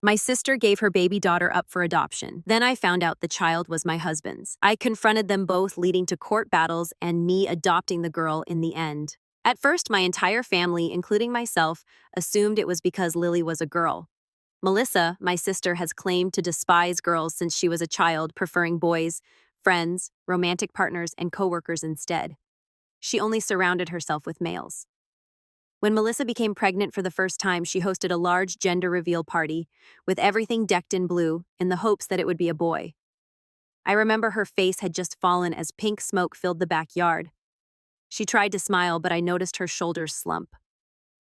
My sister gave her baby daughter up for adoption. Then I found out the child was my husband's. I confronted them both, leading to court battles and me adopting the girl in the end. At first, my entire family, including myself, assumed it was because Lily was a girl. Melissa, my sister, has claimed to despise girls since she was a child, preferring boys, friends, romantic partners, and coworkers instead. She only surrounded herself with males. When Melissa became pregnant for the first time, she hosted a large gender reveal party, with everything decked in blue, in the hopes that it would be a boy. I remember her face had just fallen as pink smoke filled the backyard. She tried to smile, but I noticed her shoulders slump.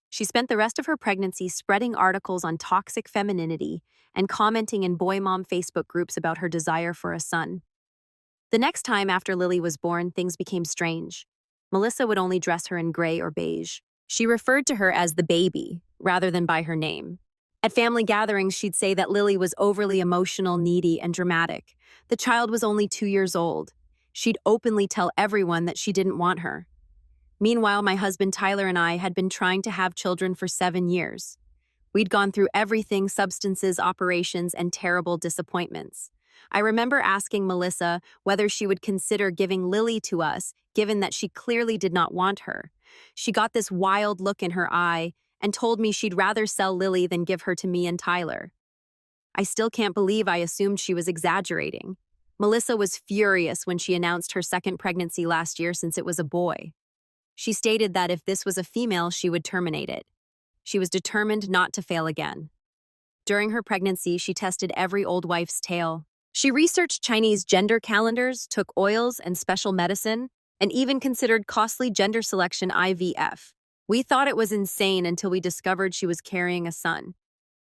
She spent the rest of her pregnancy spreading articles on toxic femininity and commenting in boy mom Facebook groups about her desire for a son. The next time after Lily was born, things became strange. Melissa would only dress her in gray or beige. She referred to her as the baby, rather than by her name. At family gatherings, she'd say that Lily was overly emotional, needy, and dramatic. The child was only 2 years old. She'd openly tell everyone that she didn't want her. Meanwhile, my husband Tyler and I had been trying to have children for 7 years. We'd gone through everything: substances, operations, and terrible disappointments. I remember asking Melissa whether she would consider giving Lily to us, given that she clearly did not want her. She got this wild look in her eye and told me she'd rather sell Lily than give her to me and Tyler. I still can't believe I assumed she was exaggerating. Melissa was furious when she announced her second pregnancy last year, since it was a boy. She stated that if this was a female, she would terminate it. She was determined not to fail again. During her pregnancy, she tested every old wife's tale. She researched Chinese gender calendars, took oils and special medicine, and even considered costly gender selection IVF. We thought it was insane until we discovered she was carrying a son.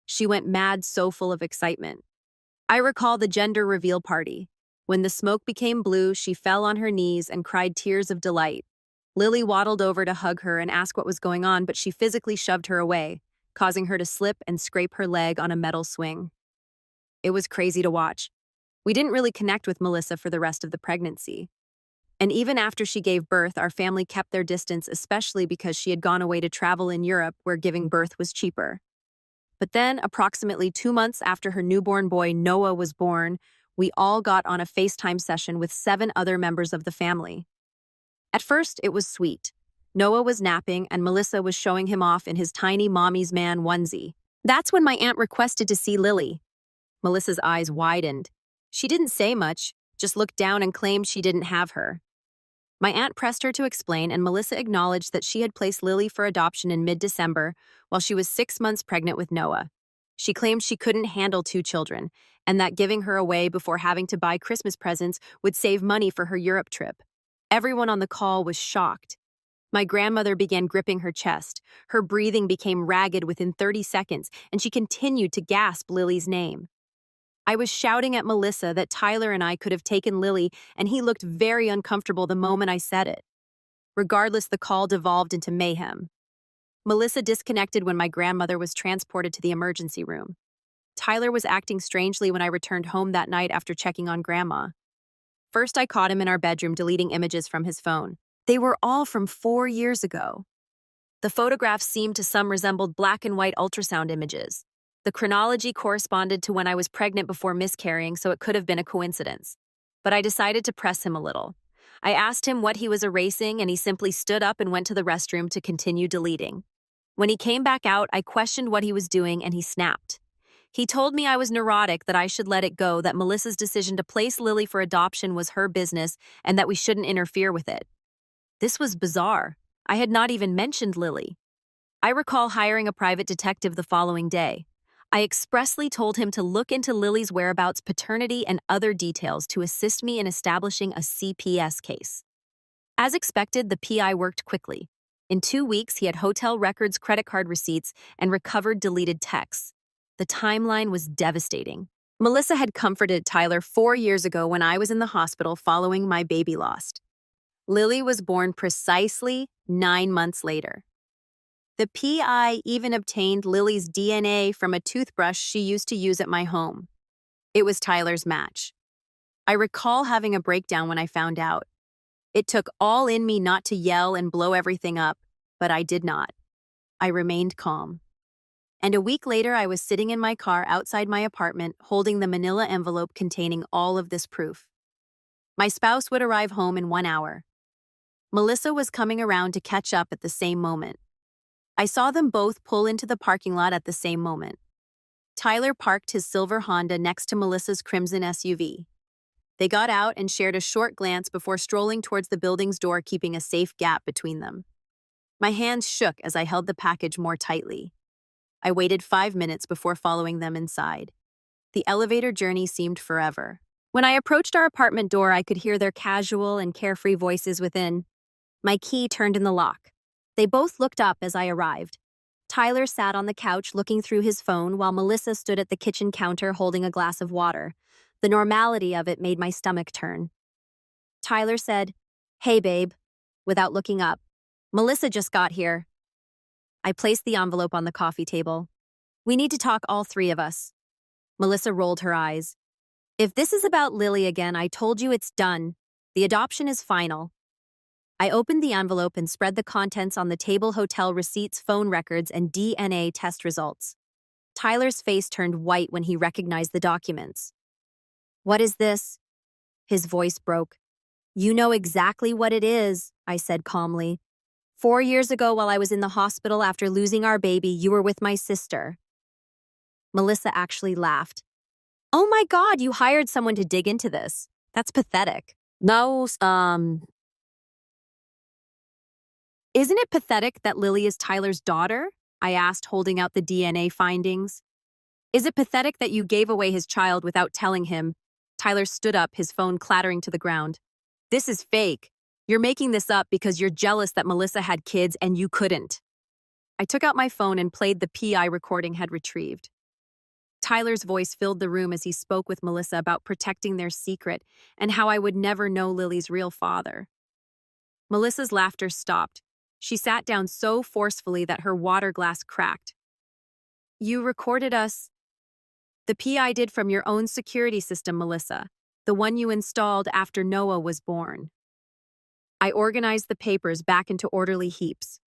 She went mad, so full of excitement. I recall the gender reveal party. When the smoke became blue, she fell on her knees and cried tears of delight. Lily waddled over to hug her and ask what was going on, but she physically shoved her away, causing her to slip and scrape her leg on a metal swing. It was crazy to watch. We didn't really connect with Melissa for the rest of the pregnancy. And even after she gave birth, our family kept their distance, especially because she had gone away to travel in Europe, where giving birth was cheaper. But then, approximately 2 months after her newborn boy Noah was born, we all got on a FaceTime session with 7 other members of the family. At first, it was sweet. Noah was napping and Melissa was showing him off in his tiny mommy's man onesie. That's when my aunt requested to see Lily. Melissa's eyes widened. She didn't say much, just looked down and claimed she didn't have her. My aunt pressed her to explain, and Melissa acknowledged that she had placed Lily for adoption in mid-December while she was 6 months pregnant with Noah. She claimed she couldn't handle 2 children, and that giving her away before having to buy Christmas presents would save money for her Europe trip. Everyone on the call was shocked. My grandmother began gripping her chest. Her breathing became ragged within 30 seconds, and she continued to gasp Lily's name. I was shouting at Melissa that Tyler and I could have taken Lily, and he looked very uncomfortable the moment I said it. Regardless, the call devolved into mayhem. Melissa disconnected when my grandmother was transported to the emergency room. Tyler was acting strangely when I returned home that night after checking on Grandma. First, I caught him in our bedroom deleting images from his phone. They were all from 4 years ago. The photographs seemed to some resembled black and white ultrasound images. The chronology corresponded to when I was pregnant before miscarrying, so it could have been a coincidence. But I decided to press him a little. I asked him what he was erasing, and he simply stood up and went to the restroom to continue deleting. When he came back out, I questioned what he was doing, and he snapped. He told me I was neurotic, that I should let it go, that Melissa's decision to place Lily for adoption was her business, and that we shouldn't interfere with it. This was bizarre. I had not even mentioned Lily. I recall hiring a private detective the following day. I expressly told him to look into Lily's whereabouts, paternity, and other details to assist me in establishing a CPS case. As expected, the PI worked quickly. In 2 weeks, he had hotel records, credit card receipts, and recovered deleted texts. The timeline was devastating. Melissa had comforted Tyler 4 years ago when I was in the hospital following my baby loss. Lily was born precisely 9 months later. The PI even obtained Lily's DNA from a toothbrush she used to use at my home. It was Tyler's match. I recall having a breakdown when I found out. It took all in me not to yell and blow everything up, but I did not. I remained calm. And a week later, I was sitting in my car outside my apartment, holding the manila envelope containing all of this proof. My spouse would arrive home in 1 hour. Melissa was coming around to catch up at the same moment. I saw them both pull into the parking lot at the same moment. Tyler parked his silver Honda next to Melissa's crimson SUV. They got out and shared a short glance before strolling towards the building's door, keeping a safe gap between them. My hands shook as I held the package more tightly. I waited 5 minutes before following them inside. The elevator journey seemed forever. When I approached our apartment door, I could hear their casual and carefree voices within. My key turned in the lock. They both looked up as I arrived. Tyler sat on the couch looking through his phone while Melissa stood at the kitchen counter holding a glass of water. The normality of it made my stomach turn. Tyler said, "Hey, babe," without looking up. "Melissa just got here." I placed the envelope on the coffee table. "We need to talk, all three of us." Melissa rolled her eyes. "If this is about Lily again, I told you it's done. The adoption is final." I opened the envelope and spread the contents on the table: hotel receipts, phone records, and DNA test results. Tyler's face turned white when he recognized the documents. "What is this?" His voice broke. "You know exactly what it is," I said calmly. 4 years ago, while I was in the hospital after losing our baby, you were with my sister." Melissa actually laughed. "Oh my God, you hired someone to dig into this. That's pathetic." No, Isn't it pathetic that Lily is Tyler's daughter? I asked, holding out the DNA findings. "Is it pathetic that you gave away his child without telling him?" Tyler stood up, his phone clattering to the ground. "This is fake. You're making this up because you're jealous that Melissa had kids and you couldn't." I took out my phone and played the PI recording had retrieved. Tyler's voice filled the room as he spoke with Melissa about protecting their secret and how I would never know Lily's real father. Melissa's laughter stopped. She sat down so forcefully that her water glass cracked. "You recorded us." "The PI did, from your own security system, Melissa, the one you installed after Noah was born." I organized the papers back into orderly heaps.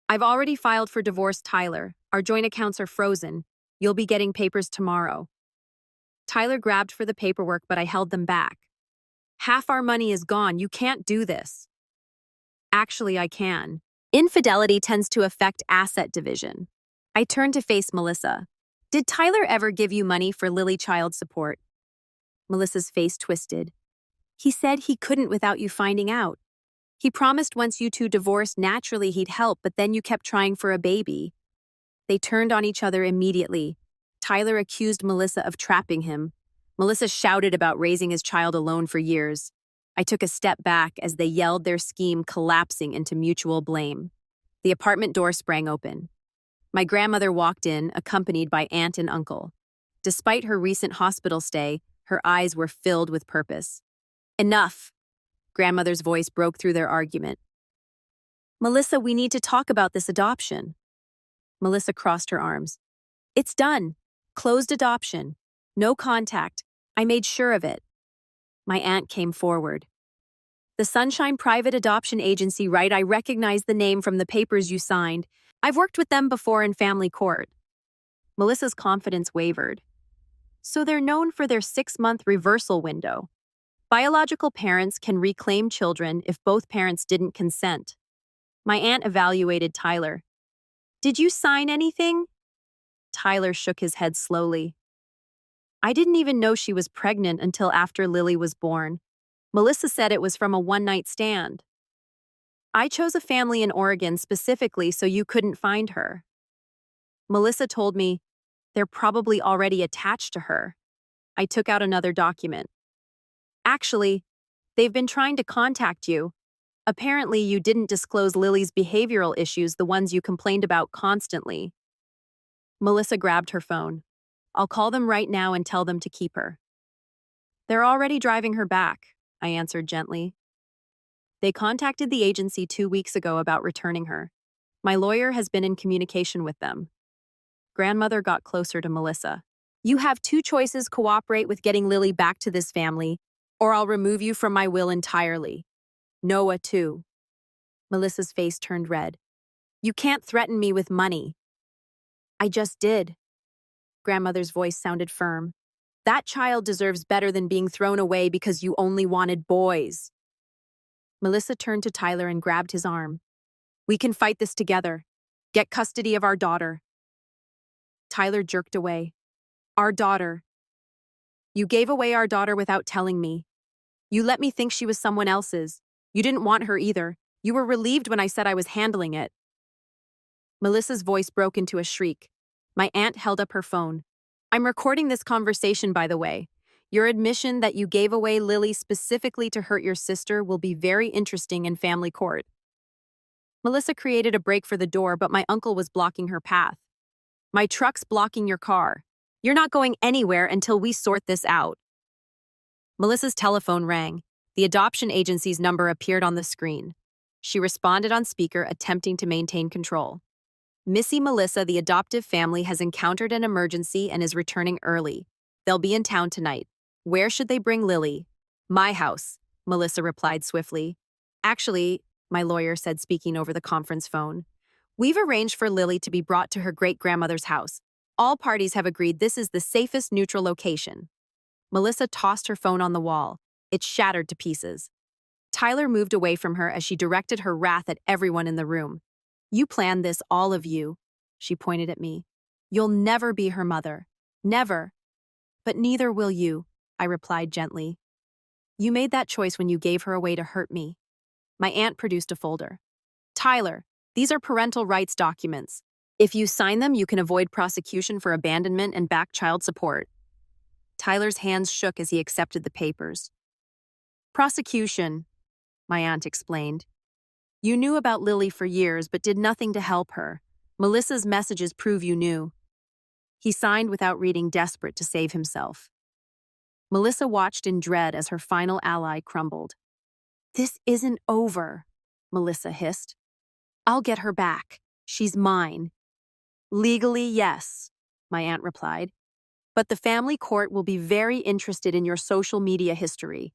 "I've already filed for divorce, Tyler. Our joint accounts are frozen. You'll be getting papers tomorrow." Tyler grabbed for the paperwork, but I held them back. "Half our money is gone. You can't do this." "Actually, I can. Infidelity tends to affect asset division." I turned to face Melissa. "Did Tyler ever give you money for Lily child support?" Melissa's face twisted. "He said he couldn't without you finding out. He promised once you two divorced, naturally he'd help, but then you kept trying for a baby." They turned on each other immediately. Tyler accused Melissa of trapping him. Melissa shouted about raising his child alone for years. I took a step back as they yelled, their scheme collapsing into mutual blame. The apartment door sprang open. My grandmother walked in, accompanied by aunt and uncle. Despite her recent hospital stay, her eyes were filled with purpose. "Enough!" Grandmother's voice broke through their argument. "Melissa, we need to talk about this adoption." Melissa crossed her arms. "It's done. Closed adoption. No contact. I made sure of it." My aunt came forward. "The Sunshine Private Adoption Agency, right? I recognize the name from the papers you signed. I've worked with them before in family court." Melissa's confidence wavered. "So they're known for their 6-month reversal window. Biological parents can reclaim children if both parents didn't consent." My aunt evaluated Tyler. "Did you sign anything?" Tyler shook his head slowly. "I didn't even know she was pregnant until after Lily was born. Melissa said it was from a one-night stand. I chose a family in Oregon specifically so you couldn't find her." Melissa told me, "They're probably already attached to her." I took out another document. "Actually, they've been trying to contact you. Apparently, you didn't disclose Lily's behavioral issues, the ones you complained about constantly." Melissa grabbed her phone. "I'll call them right now and tell them to keep her." "They're already driving her back," I answered gently. "They contacted the agency 2 weeks ago about returning her. My lawyer has been in communication with them." Grandmother got closer to Melissa. "You have 2 choices: cooperate with getting Lily back to this family, or I'll remove you from my will entirely. Noah, too." Melissa's face turned red. "You can't threaten me with money." I just did. Grandmother's voice sounded firm. That child deserves better than being thrown away because you only wanted boys. Melissa turned to Tyler and grabbed his arm. We can fight this together. Get custody of our daughter. Tyler jerked away. Our daughter. You gave away our daughter without telling me. You let me think she was someone else's. You didn't want her either. You were relieved when I said I was handling it. Melissa's voice broke into a shriek. My aunt held up her phone. I'm recording this conversation, by the way. Your admission that you gave away Lily specifically to hurt your sister will be very interesting in family court. Melissa created a break for the door, but my uncle was blocking her path. My truck's blocking your car. You're not going anywhere until we sort this out. Melissa's telephone rang. The adoption agency's number appeared on the screen. She responded on speaker, attempting to maintain control. Missy Melissa, the adoptive family, has encountered an emergency and is returning early. They'll be in town tonight. Where should they bring Lily? My house, Melissa replied swiftly. Actually, my lawyer said, speaking over the conference phone. We've arranged for Lily to be brought to her great-grandmother's house. All parties have agreed this is the safest neutral location. Melissa tossed her phone on the wall. It shattered to pieces. Tyler moved away from her as she directed her wrath at everyone in the room. You planned this, all of you. She pointed at me. You'll never be her mother. Never. But neither will you, I replied gently. You made that choice when you gave her away to hurt me. My aunt produced a folder. Tyler, these are parental rights documents. If you sign them, you can avoid prosecution for abandonment and back child support. Tyler's hands shook as he accepted the papers. Prosecution, my aunt explained. You knew about Lily for years, but did nothing to help her. Melissa's messages prove you knew. He signed without reading, desperate to save himself. Melissa watched in dread as her final ally crumbled. This isn't over, Melissa hissed. I'll get her back. She's mine. Legally, yes, my aunt replied. But the family court will be very interested in your social media history.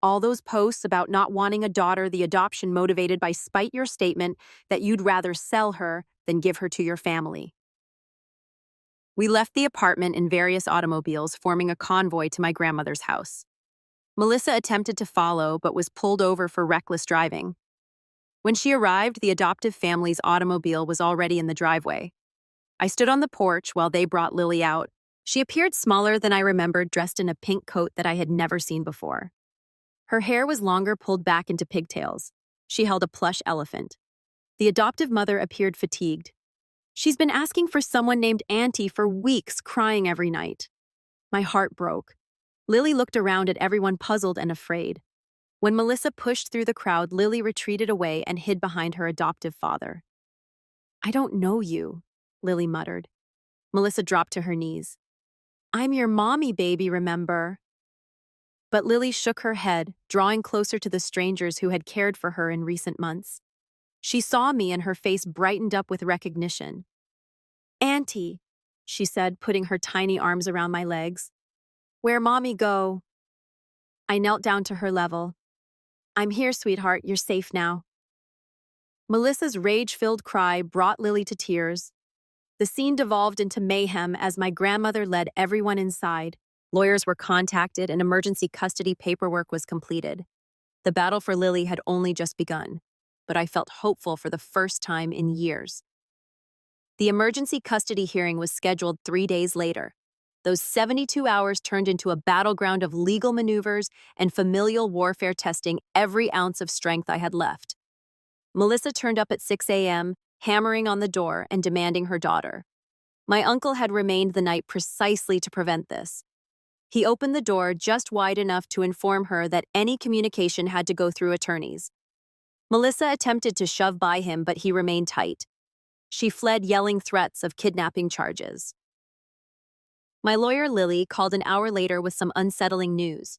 All those posts about not wanting a daughter, the adoption motivated by spite, your statement that you'd rather sell her than give her to your family. We left the apartment in various automobiles, forming a convoy to my grandmother's house. Melissa attempted to follow, but was pulled over for reckless driving. When she arrived, the adoptive family's automobile was already in the driveway. I stood on the porch while they brought Lily out. She appeared smaller than I remembered, dressed in a pink coat that I had never seen before. Her hair was longer, pulled back into pigtails. She held a plush elephant. The adoptive mother appeared fatigued. She's been asking for someone named Auntie for weeks, crying every night. My heart broke. Lily looked around at everyone, puzzled and afraid. When Melissa pushed through the crowd, Lily retreated away and hid behind her adoptive father. I don't know you, Lily muttered. Melissa dropped to her knees. I'm your mommy, baby, remember? But Lily shook her head, drawing closer to the strangers who had cared for her in recent months. She saw me and her face brightened up with recognition. Auntie, she said, putting her tiny arms around my legs. Where mommy go? I knelt down to her level. I'm here, sweetheart, you're safe now. Melissa's rage-filled cry brought Lily to tears. The scene devolved into mayhem as my grandmother led everyone inside. Lawyers were contacted and emergency custody paperwork was completed. The battle for Lily had only just begun, but I felt hopeful for the first time in years. The emergency custody hearing was scheduled 3 days later. Those 72 hours turned into a battleground of legal maneuvers and familial warfare, testing every ounce of strength I had left. Melissa turned up at 6 a.m., hammering on the door and demanding her daughter. My uncle had remained the night precisely to prevent this. He opened the door just wide enough to inform her that any communication had to go through attorneys. Melissa attempted to shove by him, but he remained tight. She fled, yelling threats of kidnapping charges. My lawyer, Lily, called an hour later with some unsettling news.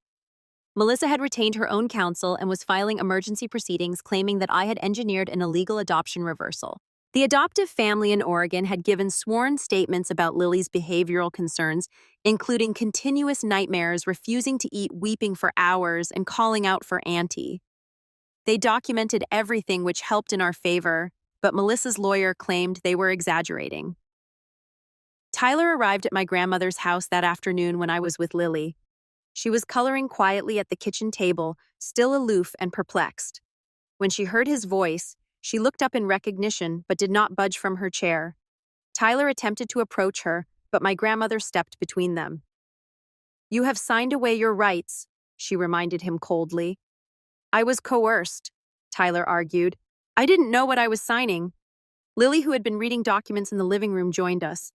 Melissa had retained her own counsel and was filing emergency proceedings, claiming that I had engineered an illegal adoption reversal. The adoptive family in Oregon had given sworn statements about Lily's behavioral concerns, including continuous nightmares, refusing to eat, weeping for hours, and calling out for Auntie. They documented everything, which helped in our favor, but Melissa's lawyer claimed they were exaggerating. Tyler arrived at my grandmother's house that afternoon when I was with Lily. She was coloring quietly at the kitchen table, still aloof and perplexed. When she heard his voice, she looked up in recognition but did not budge from her chair. Tyler attempted to approach her, but my grandmother stepped between them. "You have signed away your rights," she reminded him coldly. "I was coerced," Tyler argued. "I didn't know what I was signing." Lily, who had been reading documents in the living room, joined us.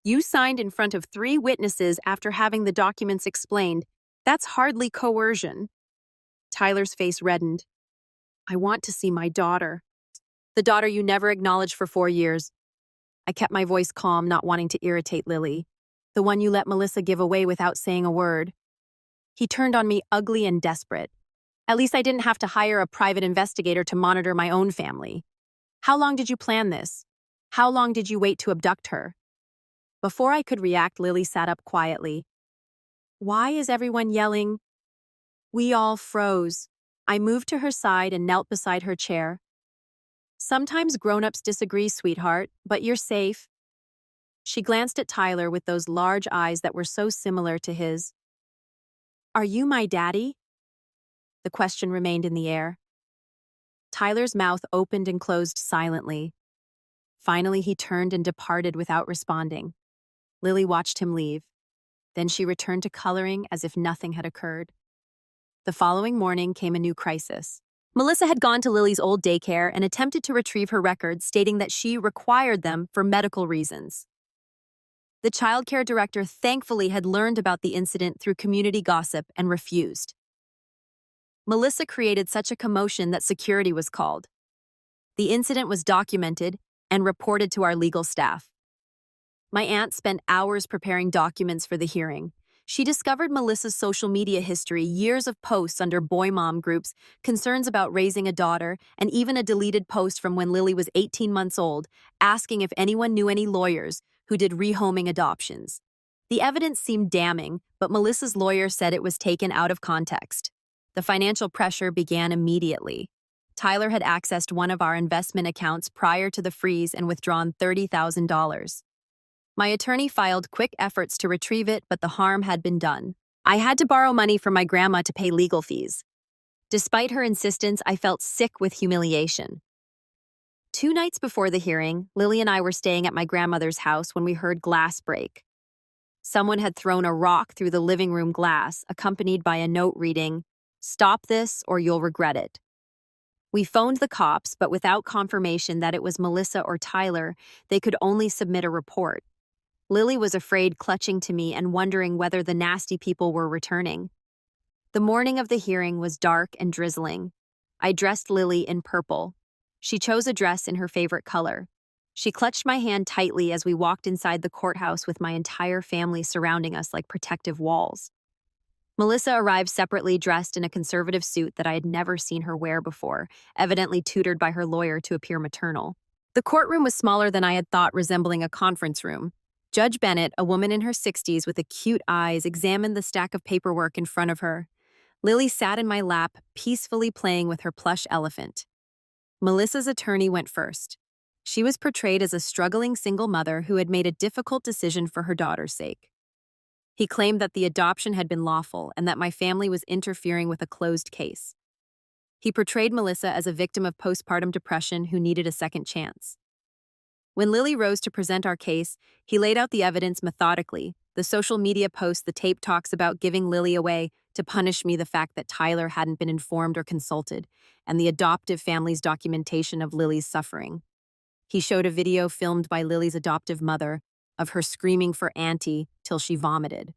"You signed in front of 3 witnesses after having the documents explained. That's hardly coercion." Tyler's face reddened. "I want to see my daughter. The daughter you never acknowledged for 4 years." I kept my voice calm, not wanting to irritate Lily. "The one you let Melissa give away without saying a word." He turned on me, ugly and desperate. "At least I didn't have to hire a private investigator to monitor my own family. How long did you plan this? How long did you wait to abduct her?" Before I could react, Lily sat up quietly. "Why is everyone yelling?" We all froze. I moved to her side and knelt beside her chair. "Sometimes grown-ups disagree, sweetheart, but you're safe." She glanced at Tyler with those large eyes that were so similar to his. "Are you my daddy?" The question remained in the air. Tyler's mouth opened and closed silently. Finally, he turned and departed without responding. Lily watched him leave. Then she returned to coloring as if nothing had occurred. The following morning came a new crisis. Melissa had gone to Lily's old daycare and attempted to retrieve her records, stating that she required them for medical reasons. The childcare director thankfully had learned about the incident through community gossip and refused. Melissa created such a commotion that security was called. The incident was documented and reported to our legal staff. My aunt spent hours preparing documents for the hearing. She discovered Melissa's social media history, years of posts under boy mom groups, concerns about raising a daughter, and even a deleted post from when Lily was 18 months old, asking if anyone knew any lawyers who did rehoming adoptions. The evidence seemed damning, but Melissa's lawyer said it was taken out of context. The financial pressure began immediately. Tyler had accessed one of our investment accounts prior to the freeze and withdrawn $30,000. My attorney filed quick efforts to retrieve it, but the harm had been done. I had to borrow money from my grandma to pay legal fees. Despite her insistence, I felt sick with humiliation. 2 nights before the hearing, Lily and I were staying at my grandmother's house when we heard glass break. Someone had thrown a rock through the living room glass, accompanied by a note reading, "Stop this or you'll regret it." We phoned the cops, but without confirmation that it was Melissa or Tyler, they could only submit a report. Lily was afraid, clutching to me and wondering whether the nasty people were returning. The morning of the hearing was dark and drizzling. I dressed Lily in purple. She chose a dress in her favorite color. She clutched my hand tightly as we walked inside the courthouse with my entire family surrounding us like protective walls. Melissa arrived separately, dressed in a conservative suit that I had never seen her wear before, evidently tutored by her lawyer to appear maternal. The courtroom was smaller than I had thought, resembling a conference room. Judge Bennett, a woman in her 60s with acute eyes, examined the stack of paperwork in front of her. Lily sat in my lap, peacefully playing with her plush elephant. Melissa's attorney went first. She was portrayed as a struggling single mother who had made a difficult decision for her daughter's sake. He claimed that the adoption had been lawful and that my family was interfering with a closed case. He portrayed Melissa as a victim of postpartum depression who needed a second chance. When Lily rose to present our case, he laid out the evidence methodically, the social media posts, the tape talks about giving Lily away to punish me, the fact that Tyler hadn't been informed or consulted, and the adoptive family's documentation of Lily's suffering. He showed a video filmed by Lily's adoptive mother of her screaming for Auntie till she vomited.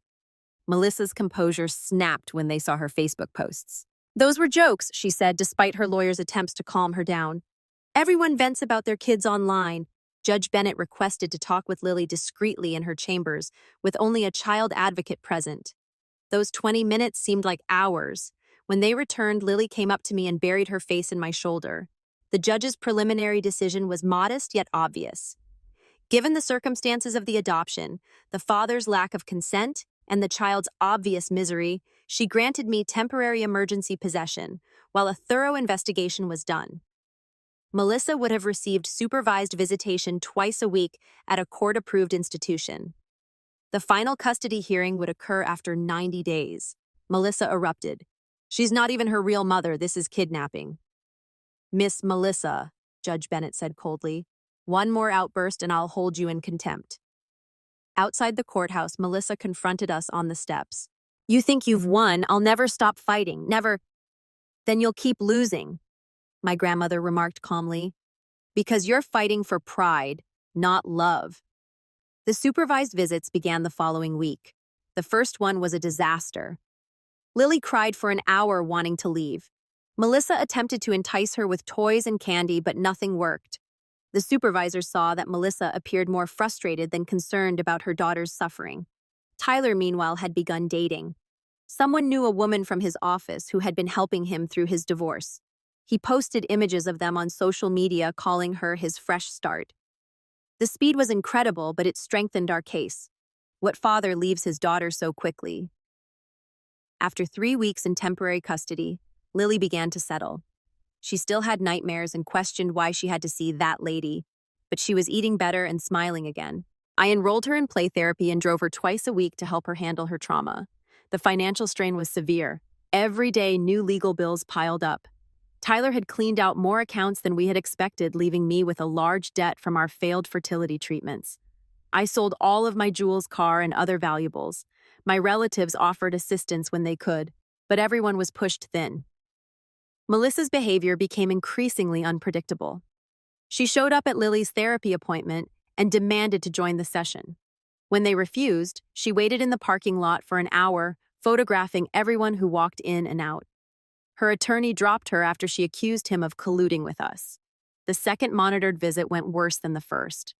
Melissa's composure snapped when they saw her Facebook posts. "Those were jokes," she said, despite her lawyer's attempts to calm her down. "Everyone vents about their kids online." Judge Bennett requested to talk with Lily discreetly in her chambers, with only a child advocate present. Those 20 minutes seemed like hours. When they returned, Lily came up to me and buried her face in my shoulder. The judge's preliminary decision was modest yet obvious. Given the circumstances of the adoption, the father's lack of consent, and the child's obvious misery, she granted me temporary emergency possession, while a thorough investigation was done. Melissa would have received supervised visitation twice a week at a court-approved institution. The final custody hearing would occur after 90 days. Melissa erupted. "She's not even her real mother. This is kidnapping." "Miss Melissa," Judge Bennett said coldly, "one more outburst and I'll hold you in contempt." Outside the courthouse, Melissa confronted us on the steps. "You think you've won? I'll never stop fighting. Never." "Then you'll keep losing," my grandmother remarked calmly. "Because you're fighting for pride, not love." The supervised visits began the following week. The first one was a disaster. Lily cried for an hour wanting to leave. Melissa attempted to entice her with toys and candy, but nothing worked. The supervisor saw that Melissa appeared more frustrated than concerned about her daughter's suffering. Tyler, meanwhile, had begun dating. Someone knew a woman from his office who had been helping him through his divorce. He posted images of them on social media, calling her his fresh start. The speed was incredible, but it strengthened our case. What father leaves his daughter so quickly? After 3 weeks in temporary custody, Lily began to settle. She still had nightmares and questioned why she had to see that lady, but she was eating better and smiling again. I enrolled her in play therapy and drove her twice a week to help her handle her trauma. The financial strain was severe. Every day, new legal bills piled up. Tyler had cleaned out more accounts than we had expected, leaving me with a large debt from our failed fertility treatments. I sold all of my jewels, car, and other valuables. My relatives offered assistance when they could, but everyone was pushed thin. Melissa's behavior became increasingly unpredictable. She showed up at Lily's therapy appointment and demanded to join the session. When they refused, she waited in the parking lot for an hour, photographing everyone who walked in and out. Her attorney dropped her after she accused him of colluding with us. The second monitored visit went worse than the first.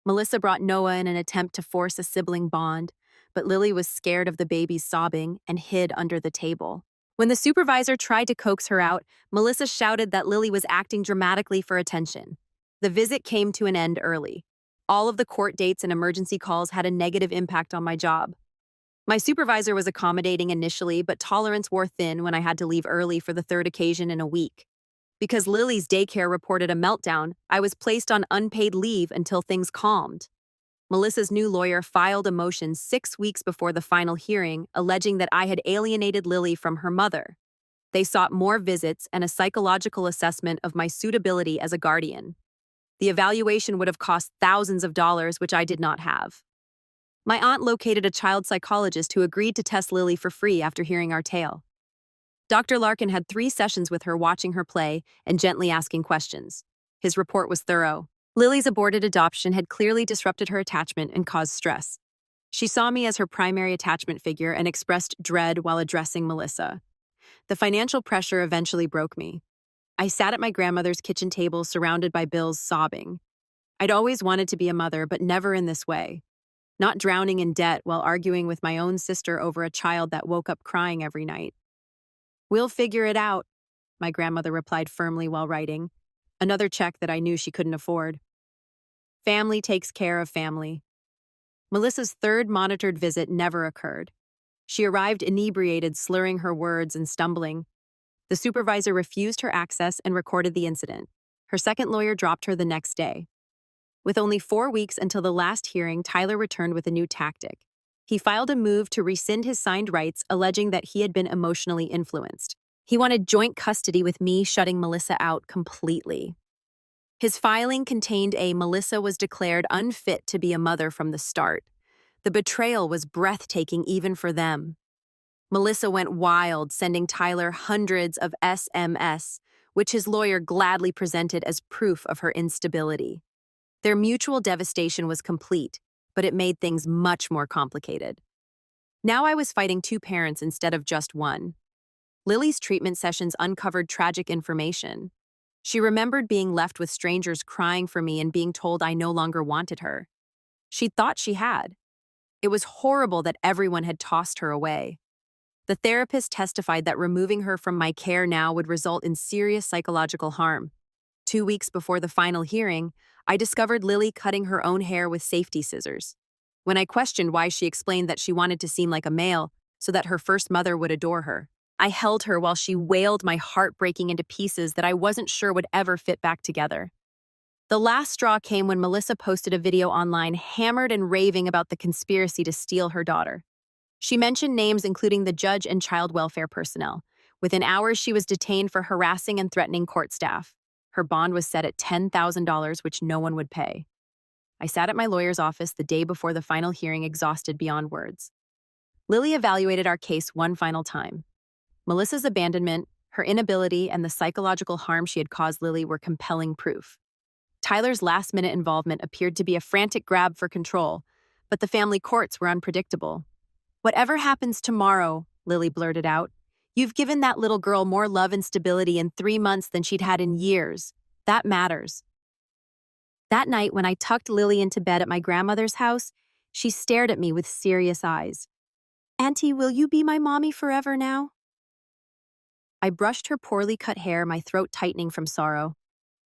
Melissa brought Noah in an attempt to force a sibling bond, but Lily was scared of the baby's sobbing and hid under the table. When the supervisor tried to coax her out, Melissa shouted that Lily was acting dramatically for attention. The visit came to an end early. All of the court dates and emergency calls had a negative impact on my job. My supervisor was accommodating initially, but tolerance wore thin when I had to leave early for the third occasion in a week. Because Lily's daycare reported a meltdown, I was placed on unpaid leave until things calmed. Melissa's new lawyer filed a motion 6 weeks before the final hearing, alleging that I had alienated Lily from her mother. They sought more visits and a psychological assessment of my suitability as a guardian. The evaluation would have cost thousands of dollars, which I did not have. My aunt located a child psychologist who agreed to test Lily for free after hearing our tale. Dr. Larkin had 3 sessions with her, watching her play and gently asking questions. His report was thorough. Lily's aborted adoption had clearly disrupted her attachment and caused stress. She saw me as her primary attachment figure and expressed dread while addressing Melissa. The financial pressure eventually broke me. I sat at my grandmother's kitchen table surrounded by bills, sobbing. I'd always wanted to be a mother, but never in this way. Not drowning in debt while arguing with my own sister over a child that woke up crying every night. "We'll figure it out," my grandmother replied firmly while writing, another check that I knew she couldn't afford. Family takes care of family. Melissa's third monitored visit never occurred. She arrived inebriated, slurring her words and stumbling. The supervisor refused her access and recorded the incident. Her second lawyer dropped her the next day. With only 4 weeks until the last hearing, Tyler returned with a new tactic. He filed a move to rescind his signed rights, alleging that he had been emotionally influenced. He wanted joint custody with me, shutting Melissa out completely. His filing contained a "Melissa was declared unfit to be a mother from the start." The betrayal was breathtaking even for them. Melissa went wild, sending Tyler hundreds of SMS, which his lawyer gladly presented as proof of her instability. Their mutual devastation was complete, but it made things much more complicated. Now I was fighting 2 parents instead of just one. Lily's treatment sessions uncovered tragic information. She remembered being left with strangers crying for me and being told I no longer wanted her. She thought she had. It was horrible that everyone had tossed her away. The therapist testified that removing her from my care now would result in serious psychological harm. 2 weeks before the final hearing, I discovered Lily cutting her own hair with safety scissors. When I questioned why, she explained that she wanted to seem like a male so that her first mother would adore her. I held her while she wailed, my heart breaking into pieces that I wasn't sure would ever fit back together. The last straw came when Melissa posted a video online hammered and raving about the conspiracy to steal her daughter. She mentioned names including the judge and child welfare personnel. Within hours, she was detained for harassing and threatening court staff. Her bond was set at $10,000, which no one would pay. I sat at my lawyer's office the day before the final hearing, exhausted beyond words. Lily evaluated our case one final time. Melissa's abandonment, her inability, and the psychological harm she had caused Lily were compelling proof. Tyler's last-minute involvement appeared to be a frantic grab for control, but the family courts were unpredictable. "Whatever happens tomorrow," Lily blurted out, "you've given that little girl more love and stability in 3 months than she'd had in years. That matters." That night, when I tucked Lily into bed at my grandmother's house, she stared at me with serious eyes. "Auntie, will you be my mommy forever now?" I brushed her poorly cut hair, my throat tightening from sorrow.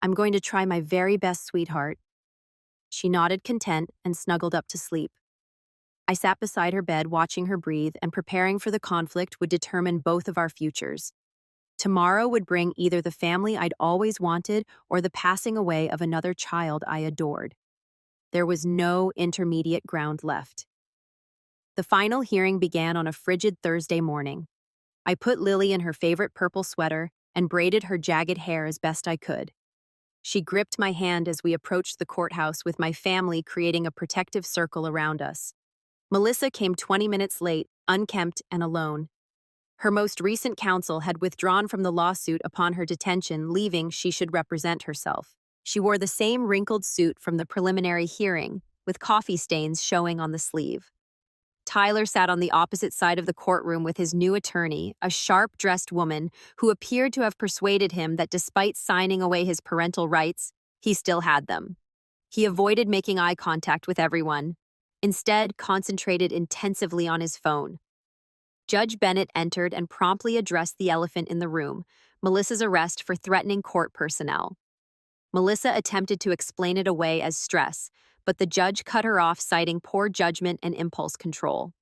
"I'm going to try my very best, sweetheart." She nodded content and snuggled up to sleep. I sat beside her bed, watching her breathe, and preparing for the conflict would determine both of our futures. Tomorrow would bring either the family I'd always wanted or the passing away of another child I adored. There was no intermediate ground left. The final hearing began on a frigid Thursday morning. I put Lily in her favorite purple sweater and braided her jagged hair as best I could. She gripped my hand as we approached the courthouse, with my family creating a protective circle around us. Melissa came 20 minutes late, unkempt and alone. Her most recent counsel had withdrawn from the lawsuit upon her detention, leaving she should represent herself. She wore the same wrinkled suit from the preliminary hearing, with coffee stains showing on the sleeve. Tyler sat on the opposite side of the courtroom with his new attorney, a sharp-dressed woman who appeared to have persuaded him that despite signing away his parental rights, he still had them. He avoided making eye contact with everyone, instead concentrated intensively on his phone. Judge Bennett entered and promptly addressed the elephant in the room, Melissa's arrest for threatening court personnel. Melissa attempted to explain it away as stress, but the judge cut her off, citing poor judgment and impulse control.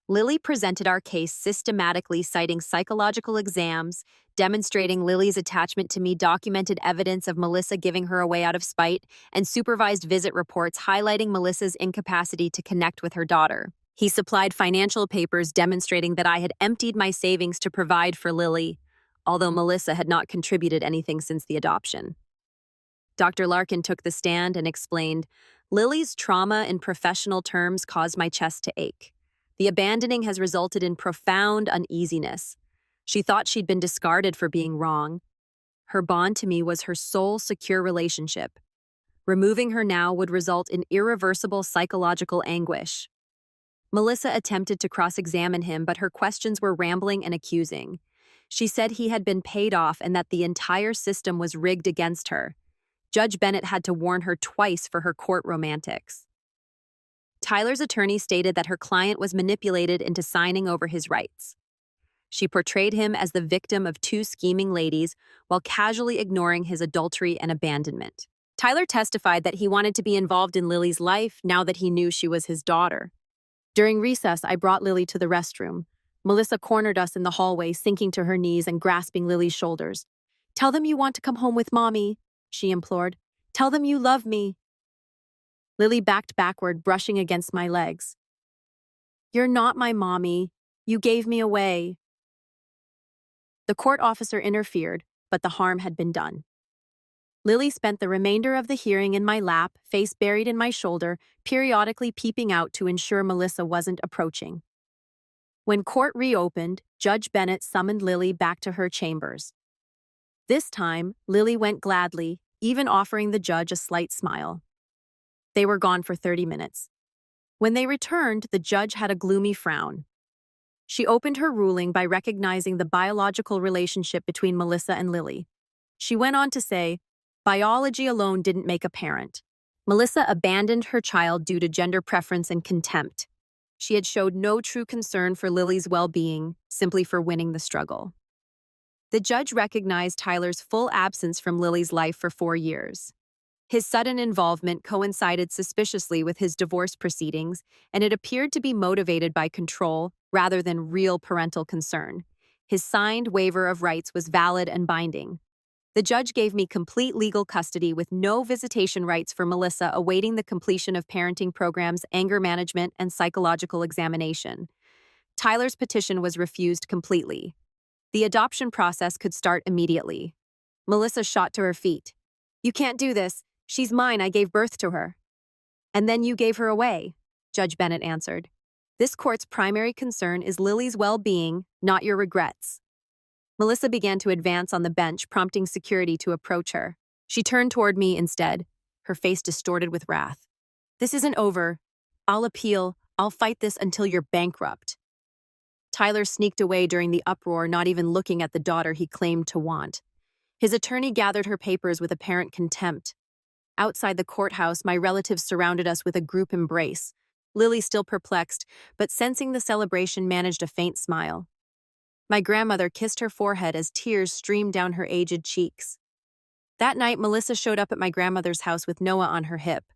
Lily presented our case systematically, citing psychological exams, demonstrating Lily's attachment to me, documented evidence of Melissa giving her away out of spite, and supervised visit reports highlighting Melissa's incapacity to connect with her daughter. He supplied financial papers demonstrating that I had emptied my savings to provide for Lily, although Melissa had not contributed anything since the adoption. Dr. Larkin took the stand and explained, "Lily's trauma in professional terms caused my chest to ache. The abandoning has resulted in profound uneasiness. She thought she'd been discarded for being wrong. Her bond to me was her sole secure relationship. Removing her now would result in irreversible psychological anguish." Melissa attempted to cross-examine him, but her questions were rambling and accusing. She said he had been paid off and that the entire system was rigged against her. Judge Bennett had to warn her twice for her court romantics. Tyler's attorney stated that her client was manipulated into signing over his rights. She portrayed him as the victim of 2 scheming ladies while casually ignoring his adultery and abandonment. Tyler testified that he wanted to be involved in Lily's life now that he knew she was his daughter. During recess, I brought Lily to the restroom. Melissa cornered us in the hallway, sinking to her knees and grasping Lily's shoulders. "Tell them you want to come home with Mommy," she implored. "Tell them you love me." Lily backed backward, brushing against my legs. "You're not my mommy. You gave me away." The court officer interfered, but the harm had been done. Lily spent the remainder of the hearing in my lap, face buried in my shoulder, periodically peeping out to ensure Melissa wasn't approaching. When court reopened, Judge Bennett summoned Lily back to her chambers. This time, Lily went gladly, even offering the judge a slight smile. They were gone for 30 minutes. When they returned, the judge had a gloomy frown. She opened her ruling by recognizing the biological relationship between Melissa and Lily. She went on to say, "Biology alone didn't make a parent. Melissa abandoned her child due to gender preference and contempt. She had showed no true concern for Lily's well-being, simply for winning the struggle." The judge recognized Tyler's full absence from Lily's life for 4 years. His sudden involvement coincided suspiciously with his divorce proceedings, and it appeared to be motivated by control rather than real parental concern. His signed waiver of rights was valid and binding. The judge gave me complete legal custody with no visitation rights for Melissa, awaiting the completion of parenting programs, anger management, and psychological examination. Tyler's petition was refused completely. The adoption process could start immediately. Melissa shot to her feet. "You can't do this. She's mine. I gave birth to her." "And then you gave her away," Judge Bennett answered. "This court's primary concern is Lily's well-being, not your regrets." Melissa began to advance on the bench, prompting security to approach her. She turned toward me instead, her face distorted with wrath. "This isn't over. I'll appeal. I'll fight this until you're bankrupt." Tyler sneaked away during the uproar, not even looking at the daughter he claimed to want. His attorney gathered her papers with apparent contempt. Outside the courthouse, my relatives surrounded us with a group embrace. Lily, still perplexed, but sensing the celebration, managed a faint smile. My grandmother kissed her forehead as tears streamed down her aged cheeks. That night, Melissa showed up at my grandmother's house with Noah on her hip.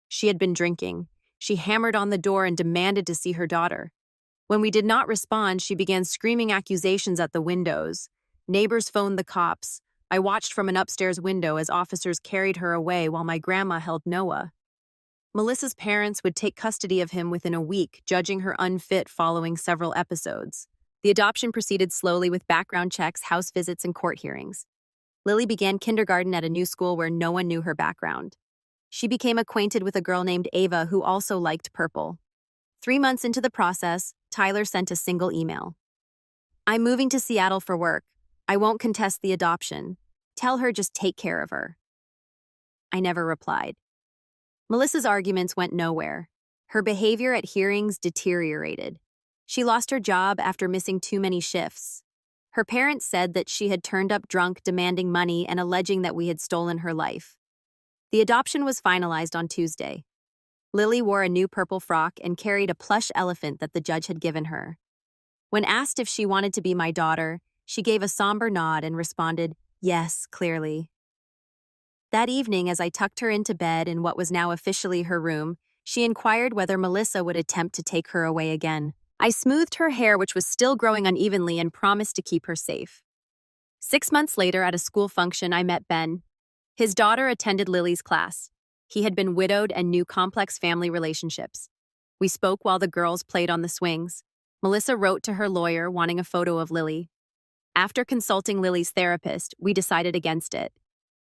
She had been drinking. She hammered on the door and demanded to see her daughter. When we did not respond, she began screaming accusations at the windows. Neighbors phoned the cops. I watched from an upstairs window as officers carried her away while my grandma held Noah. Melissa's parents would take custody of him within a week, judging her unfit following several episodes. The adoption proceeded slowly with background checks, house visits, and court hearings. Lily began kindergarten at a new school where no one knew her background. She became acquainted with a girl named Ava who also liked purple. 3 months into the process, Tyler sent a single email. "I'm moving to Seattle for work. I won't contest the adoption. Tell her just take care of her." I never replied. Melissa's arguments went nowhere. Her behavior at hearings deteriorated. She lost her job after missing too many shifts. Her parents said that she had turned up drunk, demanding money and alleging that we had stolen her life. The adoption was finalized on Tuesday. Lily wore a new purple frock and carried a plush elephant that the judge had given her. When asked if she wanted to be my daughter, she gave a somber nod and responded, "Yes," clearly. That evening, as I tucked her into bed in what was now officially her room, she inquired whether Melissa would attempt to take her away again. I smoothed her hair, which was still growing unevenly, and promised to keep her safe. 6 months later, at a school function, I met Ben. His daughter attended Lily's class. He had been widowed and knew complex family relationships. We spoke while the girls played on the swings. Melissa wrote to her lawyer wanting a photo of Lily. After consulting Lily's therapist, we decided against it.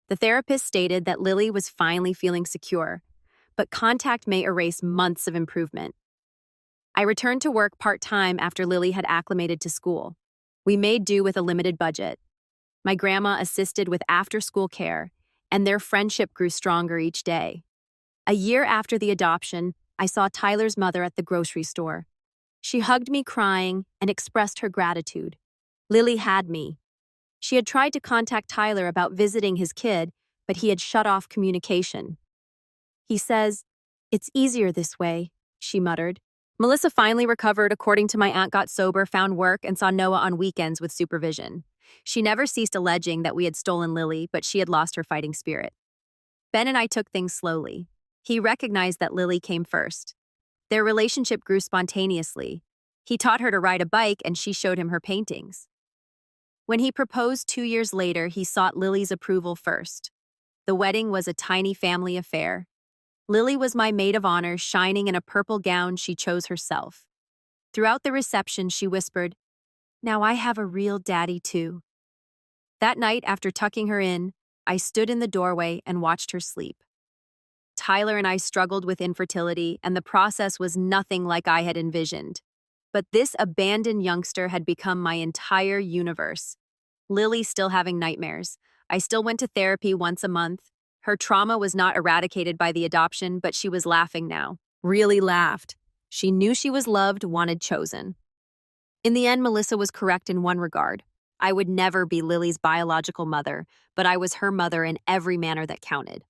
The therapist stated that Lily was finally feeling secure, but contact may erase months of improvement. I returned to work part-time after Lily had acclimated to school. We made do with a limited budget. My grandma assisted with after-school care, and their friendship grew stronger each day. A year after the adoption, I saw Tyler's mother at the grocery store. She hugged me crying and expressed her gratitude. Lily had me. She had tried to contact Tyler about visiting his kid, but he had shut off communication. "He says, 'It's easier this way,'" she muttered. Melissa finally recovered. According to my aunt, got sober, found work, and saw Noah on weekends with supervision. She never ceased alleging that we had stolen Lily, but she had lost her fighting spirit. Ben and I took things slowly. He recognized that Lily came first. Their relationship grew spontaneously. He taught her to ride a bike, and she showed him her paintings. When he proposed 2 years later, he sought Lily's approval first. The wedding was a tiny family affair. Lily was my maid of honor, shining in a purple gown she chose herself. Throughout the reception, she whispered, "Now I have a real daddy too." That night, after tucking her in, I stood in the doorway and watched her sleep. Tyler and I struggled with infertility, and the process was nothing like I had envisioned. But this abandoned youngster had become my entire universe. Lily still having nightmares. I still went to therapy once a month. Her trauma was not eradicated by the adoption, but she was laughing now. Really laughed. She knew she was loved, wanted, chosen. In the end, Melissa was correct in one regard. I would never be Lily's biological mother, but I was her mother in every manner that counted.